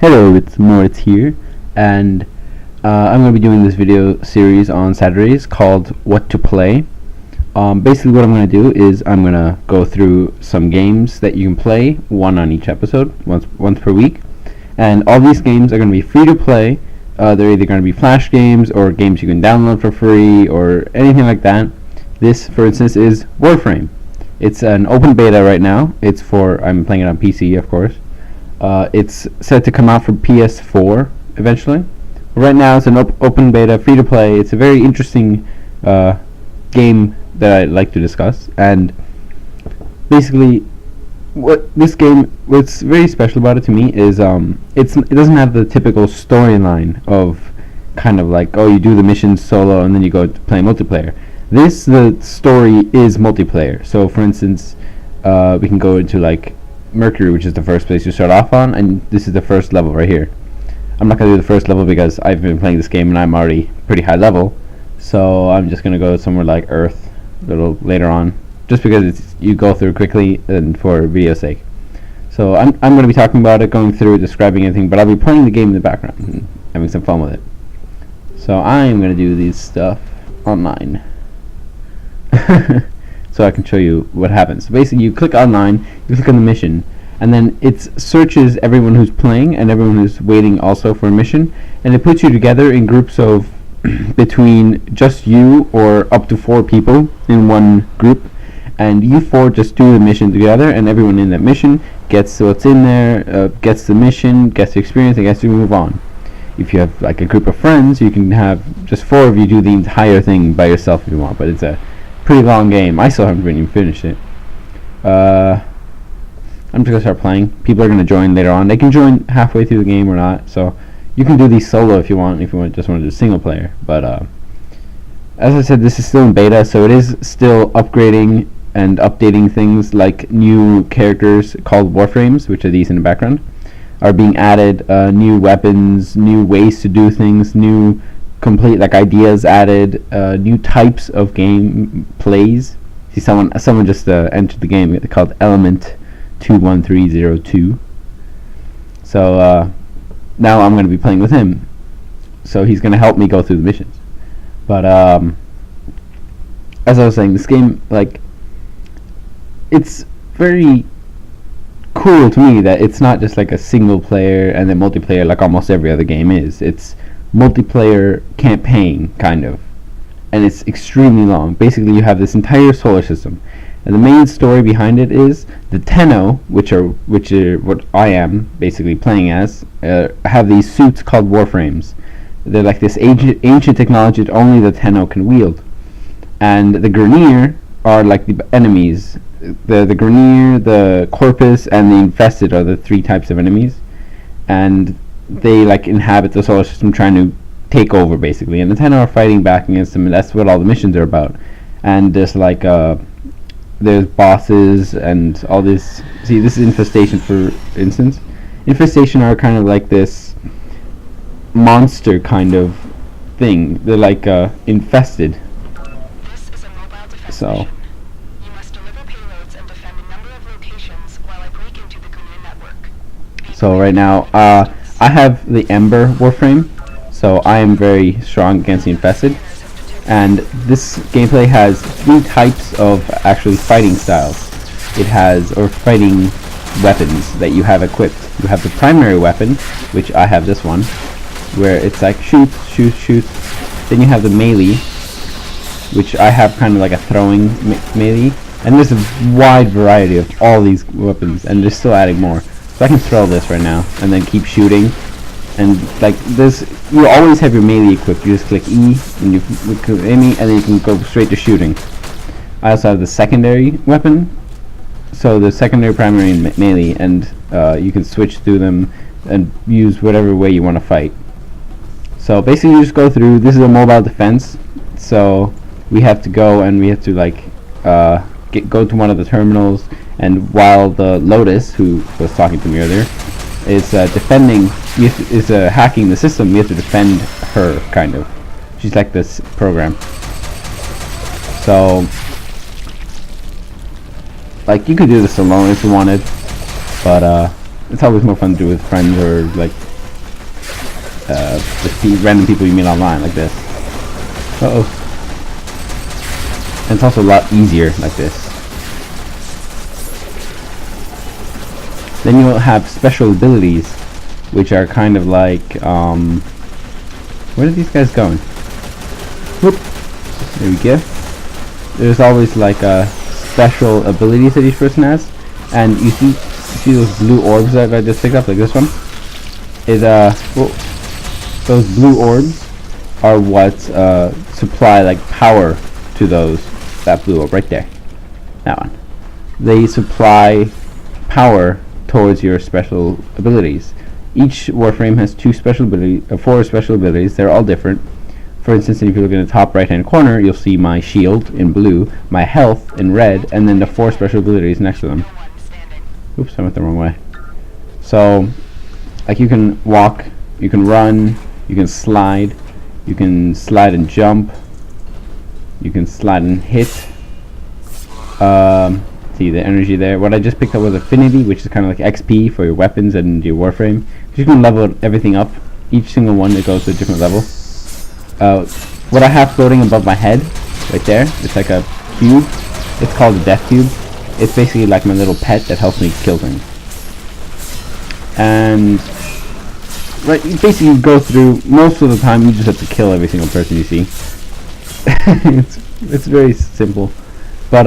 Hello, it's Moritz here, and I'm going to be doing this video series on Saturdays called What to Play. Basically what I'm going to do is I'm going to go through some games that you can play, one on each episode, once per week, and all these games are going to be free to play. They're either going to be flash games or games you can download for free or anything like that. This, for instance, is Warframe. It's an open beta right now. I'm playing it on PC, of course. It's set to come out for PS4 eventually. Right now it's an open beta, free to play. It's a very interesting game that I'd like to discuss. And basically, what's very special about it to me is it doesn't have the typical storyline of kind of like, oh, you do the missions solo and then you go to play multiplayer. The story is multiplayer. So for instance, we can go into like Mercury, which is the first place you start off on, and this is the first level right here. I'm not going to do the first level because I've been playing this game and I'm already pretty high level, so I'm just going to go somewhere like Earth a little later on, just because you go through quickly and for video's sake. So I'm going to be talking about it, going through it, describing everything, but I'll be playing the game in the background and having some fun with it. So I'm going to do this stuff online. So I can show you what happens. So basically you click online, you click on the mission, and then it searches everyone who's playing and everyone who's waiting also for a mission, and it puts you together in groups of between just you or up to 4 people in one group, and you 4 just do the mission together, and everyone in that mission gets what's in there, gets the mission, gets the experience, and gets to move on. If you have like a group of friends, you can have just 4 of you do the entire thing by yourself if you want, but it's a pretty long game. I still haven't even finished it. I'm just gonna start playing. People are gonna join later on. They can join halfway through the game or not. So you can do these solo if you want. If you just want to do single player. But as I said, this is still in beta, so it is still upgrading and updating things. Like new characters called Warframes, which are these in the background, are being added. New weapons, new ways to do things, new complete like ideas added, new types of game plays. See, someone just entered the game called Element 21302. So now I'm going to be playing with him. So he's going to help me go through the missions. But as I was saying, this game, like, it's very cool to me that it's not just like a single player and then multiplayer like almost every other game is. It's multiplayer campaign kind of, and it's extremely long. Basically you have this entire solar system, and the main story behind it is the Tenno, which are what I am basically playing as, have these suits called Warframes. They're like this ancient technology that only the Tenno can wield, and the Grineer are like the enemies. The Grineer, the Corpus, and the Infested are the 3 types of enemies, and they like inhabit the solar system trying to take over basically, and the Tenno are fighting back against them, and that's what all the missions are about. And there's like there's bosses and all this. See, this is Infestation, for instance. Infestation are kind of like this monster kind of thing. They're like infested. So you must deliver payloads and defend a number of locations while I break into the Grineer network. So right now I have the Ember Warframe, so I am very strong against the Infested. And this gameplay has 3 types of actually fighting styles. It has, or fighting weapons that you have equipped. You have the primary weapon, which I have this one, where it's like shoot. Then you have the melee, which I have kind of like a throwing melee. And there's a wide variety of all these weapons, and they're still adding more. So I can throw this right now and then keep shooting, and like this, you always have your melee equipped. You just click E and you click aiming, and then you can go straight to shooting. I also have the secondary weapon, so the secondary, primary, and melee, and you can switch through them and use whatever way you want to fight. So basically you just go through. This is a mobile defense, so we have to go and we have to like go to one of the terminals. And while the Lotus, who was talking to me earlier, is hacking the system, we have to defend her, kind of. She's like this program. So, like, you could do this alone if you wanted, but it's always more fun to do with friends or like with random people you meet online like this. And it's also a lot easier like this. Then you'll have special abilities, which are kind of like, where are these guys going? Whoop. There we go. There's always like special abilities that each person has, and you see those blue orbs that I just picked up, like this one? Those blue orbs are what supply like power to that blue orb right there. That one. They supply power towards your special abilities. Each Warframe has four special abilities. They're all different. For instance, if you look in the top right hand corner, you'll see my shield in blue, my health in red, and then the 4 special abilities next to them. Oops, I went the wrong way. So, like, you can walk, you can run, you can slide and jump, you can slide and hit. See the energy there. What I just picked up was affinity, which is kind of like XP for your weapons and your Warframe. You can level everything up. Each single one that goes to a different level. What I have floating above my head, right there, it's like a cube. It's called a death cube. It's basically like my little pet that helps me kill things. And right, you basically go through, most of the time you just have to kill every single person you see. it's very simple. But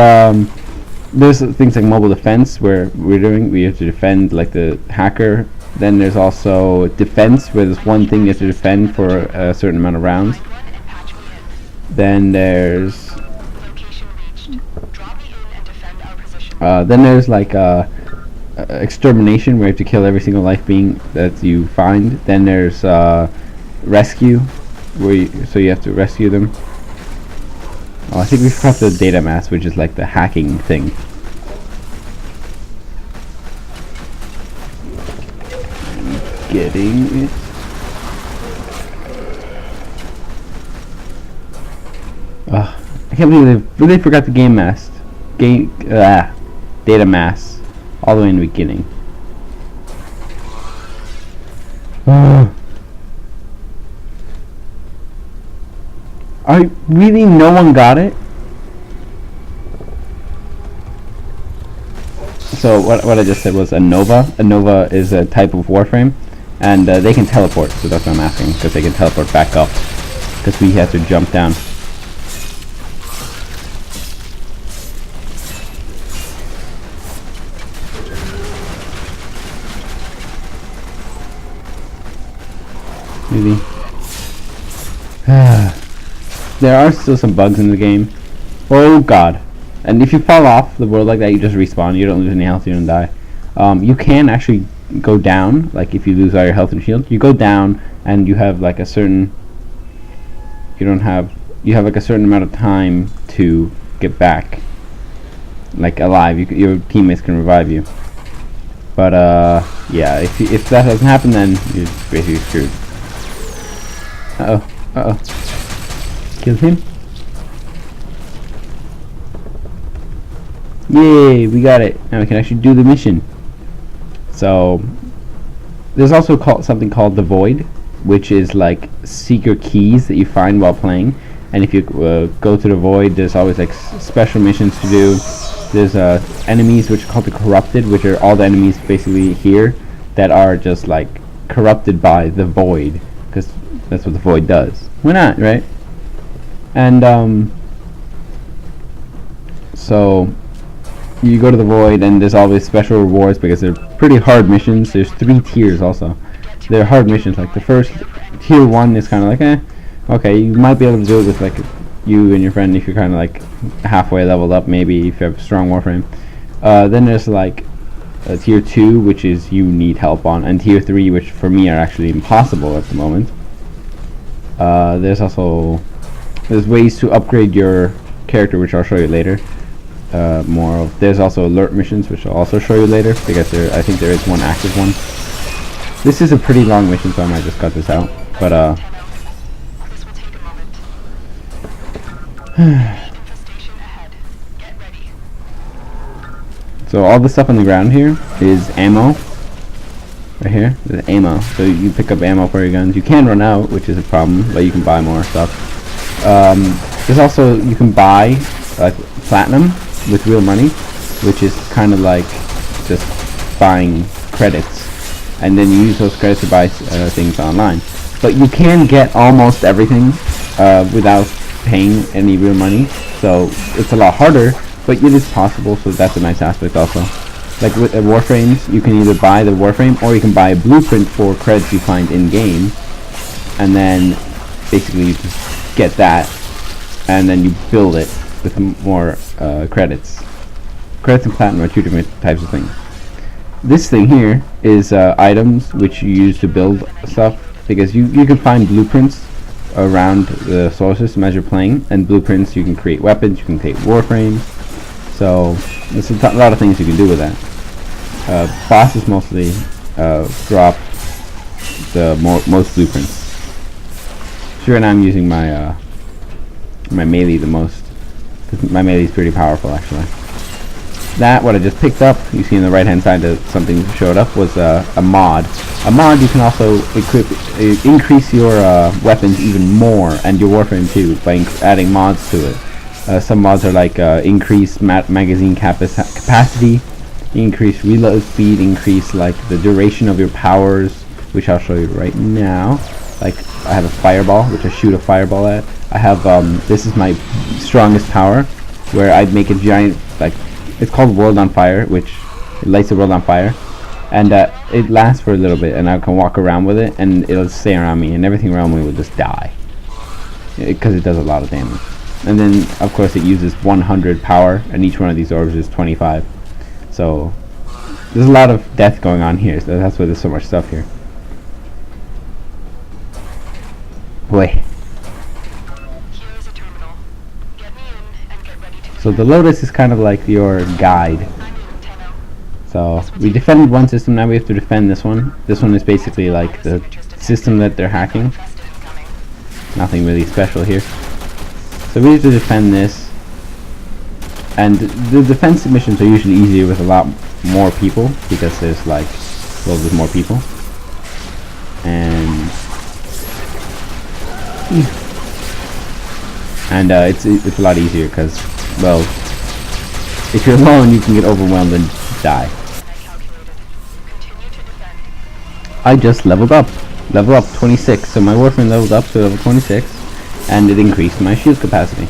there's things like mobile defense where we have to defend like the hacker. Then there's also defense, where there's one thing you have to defend for a certain amount of rounds. Then there's like extermination, where you have to kill every single life being that you find. Then there's rescue, so you have to rescue them. Oh, I think we forgot the data mass, which is like the hacking thing. Getting it. I can't believe they forgot the data mass all the way in the beginning. Really no one got it? So what I just said was a Nova. A Nova is a type of Warframe, and they can teleport, so that's what I'm asking, because they can teleport back up, because we have to jump down. Really? There are still some bugs in the game. Oh god. And if you fall off the world like that, you just respawn. You don't lose any health, you don't die. You can actually go down, like if you lose all your health and shield, you go down and you have like a certain you have like a certain amount of time to get back like alive. Your teammates can revive you. But yeah, if that doesn't happen, then you're basically screwed. Kill him. Yay, we got it. Now we can actually do the mission. So there's also something called the Void, which is like secret keys that you find while playing. And if you go to the Void, there's always like special missions to do. There's enemies which are called the Corrupted, which are all the enemies basically here that are just like corrupted by the Void, because that's what the Void does. Why not, right? And so you go to the Void, and there's always special rewards because they're pretty hard missions. There's 3 tiers also. They're hard missions. Like the first tier 1 is kind of like, okay, you might be able to do it with like you and your friend if you're kind of like halfway leveled up, maybe if you have a strong Warframe. Then there's like tier 2, which is you need help on, and tier 3, which for me are actually impossible at the moment. There's ways to upgrade your character, which I'll show you later. There's also alert missions, which I'll also show you later, because I think there is one active one. This is a pretty long mission, so I might just cut this out. But so all the stuff on the ground here is ammo. Right here, there's ammo. So you pick up ammo for your guns. You can run out, which is a problem, but you can buy more stuff. There's also, you can buy like platinum with real money, which is kind of like just buying credits, and then you use those credits to buy things online. But you can get almost everything without paying any real money, so it's a lot harder, but it is possible, so that's a nice aspect also. Like with Warframes, you can either buy the Warframe or you can buy a blueprint for credits you find in-game, and then basically you just get that, and then you build it with more credits. Credits and platinum are two different types of things. This thing here is items which you use to build stuff, because you can find blueprints around the solar system as you're playing, and blueprints you can create weapons, you can create warframes, so there's a lot of things you can do with that. Bosses mostly drop the most blueprints. Sure, and I'm using my my melee the most. My melee is pretty powerful actually. That, what I just picked up, you see on the right hand side that something showed up, was a mod. A mod, you can also increase your weapons even more, and your warframe too, by adding mods to it. Some mods are like increase magazine capacity, increase reload speed, increase like the duration of your powers, which I'll show you right now. Like I have a fireball, which I shoot a fireball at. I have this is my strongest power, where I make a giant, like, it's called World on Fire, which it lights the world on fire, and it lasts for a little bit, and I can walk around with it, and it'll stay around me, and everything around me will just die, because it does a lot of damage. And then, of course, it uses 100 power, and each one of these orbs is 25. So there's a lot of death going on here, so that's why there's so much stuff here. Boy. So the Lotus is kind of like your guide. So we defended one system, now we have to defend this one. This one is basically like the system that they're hacking. Nothing really special here. So we have to defend this. And the defense missions are usually easier with a lot more people, because there's like, well, there's more people. And it's a lot easier because, well, if you're alone, you can get overwhelmed and die. I just leveled up. Level up 26. So my Warframe leveled up to level 26, and it increased my shield capacity.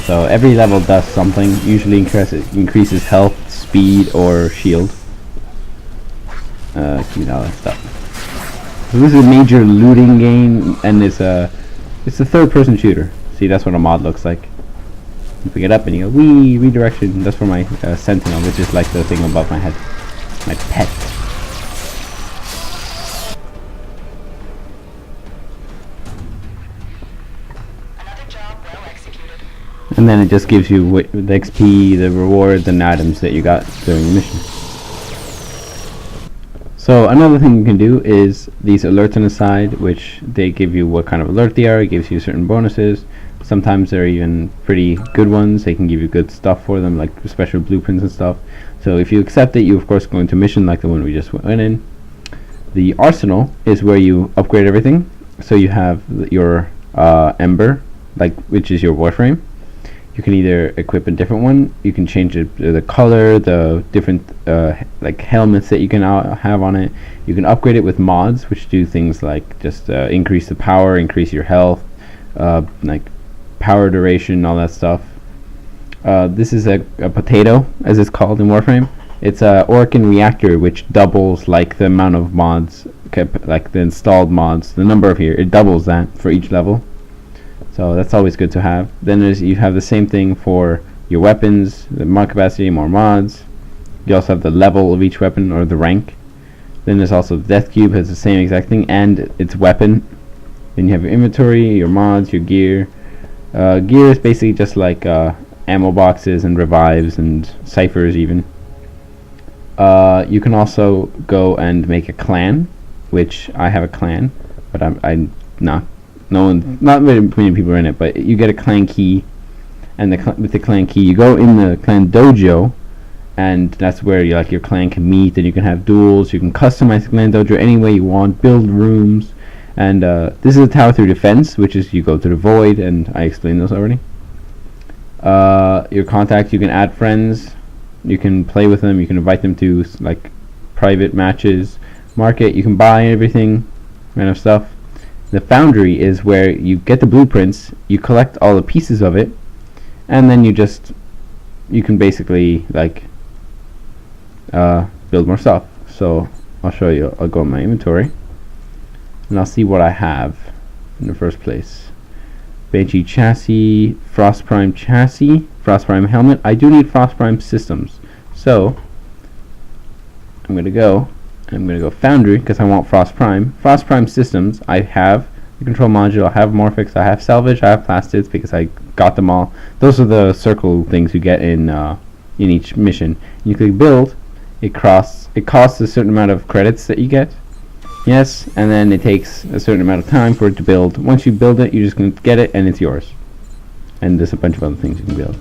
So every level does something. Usually increases health, speed, or shield. Keep all that stuff. So this is a major looting game, and it's a third-person shooter. See, that's what a mod looks like. You pick it up and you go, wee, redirection. That's for my Sentinel, which is like the thing above my head. My pet. Another job well executed. And then it just gives you the XP, the rewards, and items that you got during the mission. So another thing you can do is these alerts on the side, which they give you what kind of alert they are. It gives you certain bonuses. Sometimes they're even pretty good ones. They can give you good stuff for them, like special blueprints and stuff. So if you accept it, you of course go into mission like the one we just went in. The arsenal is where you upgrade everything. So you have your Ember, which is your Warframe. You can either equip a different one. You can change the color, the different like helmets that you can have on it. You can upgrade it with mods, which do things like just increase the power, increase your health, like power duration, all that stuff. This is a potato, as it's called in Warframe. It's a Orokin reactor, which doubles like the amount of mods, like the installed mods, the number of here. It doubles that for each level. So that's always good to have. Then you have the same thing for your weapons, the mod capacity, more mods. You also have the level of each weapon, or the rank. Then there's also the Death Cube, has the same exact thing, and its weapon. Then you have your inventory, your mods, your gear. Gear is basically just like ammo boxes and revives and ciphers even. You can also go and make a clan, which I have a clan, but I'm not. Not very many people are in it, but you get a clan key, and with the clan key, you go in the clan dojo, and that's where your clan can meet, and you can have duels. You can customize the clan dojo any way you want, build rooms, and this is a tower through defense, which is you go to the void, and I explained those already. Your contacts, you can add friends, you can play with them, you can invite them to like private matches. Market, you can buy everything, kind of stuff. The foundry is where you get the blueprints, you collect all the pieces of it, and then you can basically like build more stuff. So I'll show you. I'll go in my inventory and I'll see what I have in the first place. Banshee chassis, Frost Prime chassis, Frost Prime helmet. I do need Frost Prime systems, so I'm gonna go foundry because I want Frost Prime. Frost Prime systems. I have the control module. I have Morphix. I have salvage. I have plastids because I got them all. Those are the circle things you get in each mission. You click build. It costs a certain amount of credits that you get. Yes, and then it takes a certain amount of time for it to build. Once you build it, you just can get it and it's yours. And there's a bunch of other things you can build.